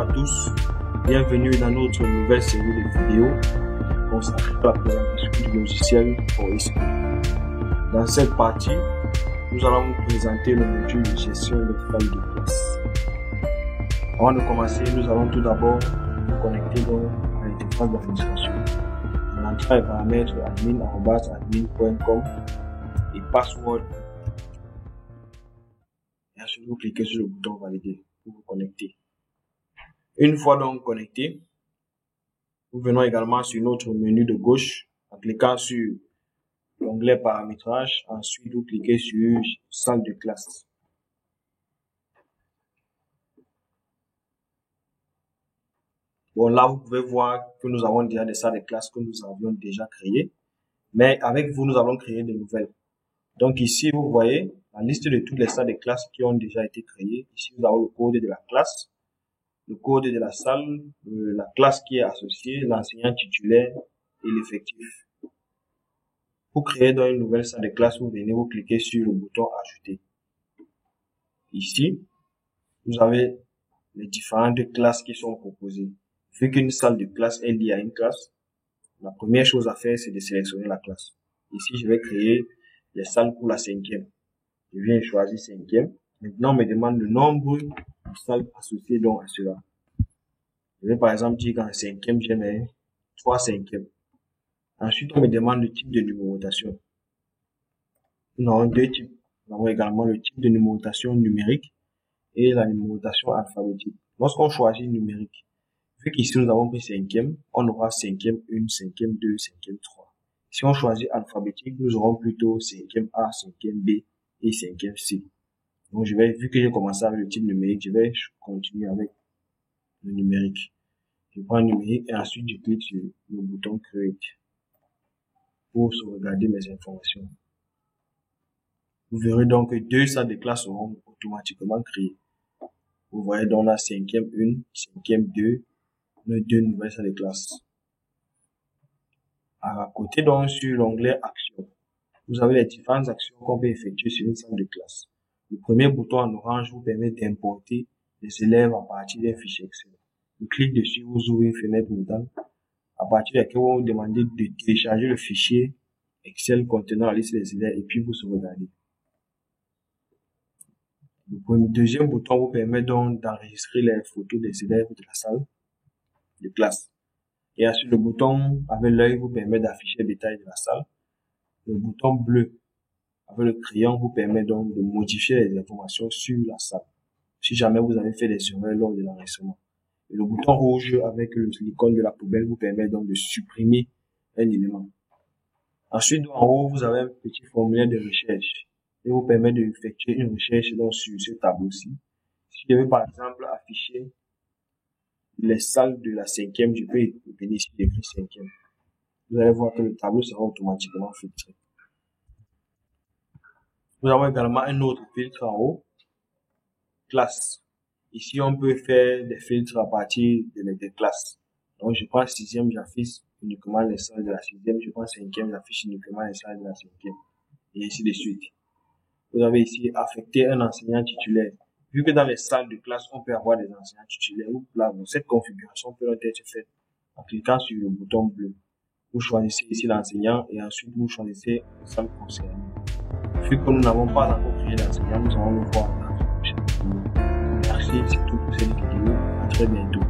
à tous, bienvenue dans notre nouvelle série de vidéos consacrée à la présentation du logiciel pour eSchool. Dans cette partie, nous allons vous présenter le module de gestion de feuilles de classe. Avant de commencer, nous allons tout d'abord nous connecter à l'interface d'administration. En entrant les paramètres admin@admin.com et password. Et ensuite, vous cliquez sur le bouton valider pour vous connecter. Une fois donc connecté, nous venons également sur notre menu de gauche en cliquant sur l'onglet paramétrage. Ensuite, vous cliquez sur salle de classe. Bon, là, vous pouvez voir que nous avons déjà des salles de classe que nous avions déjà créées. Mais avec vous, nous allons créer de nouvelles. Donc ici, vous voyez la liste de toutes les salles de classe qui ont déjà été créées. Ici, nous avons le code de la classe, le code de la salle, la classe qui est associée, l'enseignant titulaire et l'effectif. Pour créer dans une nouvelle salle de classe, vous venez, vous cliquez sur le bouton ajouter. Ici, vous avez les différentes classes qui sont proposées. Vu qu'une salle de classe est liée à une classe, la première chose à faire, c'est de sélectionner la classe. Ici, je vais créer les salles pour la 5e. Je viens choisir 5e. Maintenant, on me demande le nombre de salles associées donc à cela. Je vais par exemple dire qu'en 5e, j'ai mes 3 5e. Ensuite, on me demande le type de numérotation. Nous avons deux types. Nous avons également le type de numérotation numérique et la numérotation alphabétique. Lorsqu'on choisit numérique, vu qu'ici nous avons pris 5e, on aura 5e 1, 5e 2, 5e 3. Si on choisit alphabétique, nous aurons plutôt 5e A, 5e B et 5e C. Donc vu que j'ai commencé avec le type numérique, je vais continuer avec le numérique. Je prends le numérique et ensuite je clique sur le bouton Create pour sauvegarder mes informations. Vous verrez donc que deux salles de classe seront automatiquement créées. Vous voyez donc la 5e 1, 5e 2, les deux nouvelles salles de classe. À côté donc sur l'onglet Action, vous avez les différentes actions qu'on peut effectuer sur une salle de classe. Le premier bouton en orange vous permet d'importer les élèves à partir d'un fichier Excel. Vous cliquez dessus, vous ouvrez une fenêtre modale à partir de laquelle vous vous demandez de télécharger le fichier Excel contenant la liste des élèves et puis vous sauvegardez. Le deuxième bouton vous permet donc d'enregistrer les photos des élèves de la salle de classe. Et ensuite, le bouton avec l'œil vous permet d'afficher les détails de la salle. Le bouton bleu avec le crayon vous permet donc de modifier les informations sur la salle, si jamais vous avez fait des erreurs lors de l'enregistrement. Et le bouton rouge avec l'icône de la poubelle vous permet donc de supprimer un élément. Ensuite, en haut, vous avez un petit formulaire de recherche et vous permet d'effectuer une recherche donc sur ce tableau-ci. Si je veux par exemple afficher les salles de la 5e, je peux venir ici écrire 5e. Vous allez voir que le tableau sera automatiquement filtré. Nous avons également un autre filtre en haut, classe. Ici, on peut faire des filtres à partir des classes. Donc, je prends 6e, j'affiche uniquement les salles de la 6e. Je prends 5e, j'affiche uniquement les salles de la 5e. Et ainsi de suite. Vous avez ici affecté un enseignant titulaire. Vu que dans les salles de classe, on peut avoir des enseignants titulaires, cette configuration peut être faite en cliquant sur le bouton bleu. Vous choisissez ici l'enseignant et ensuite vous choisissez la salle concernée. Vu que nous n'avons pas encore créé l'enseignant, nous allons le voir dans la prochaine vidéo. Merci, c'est tout pour cette vidéo. À très bientôt.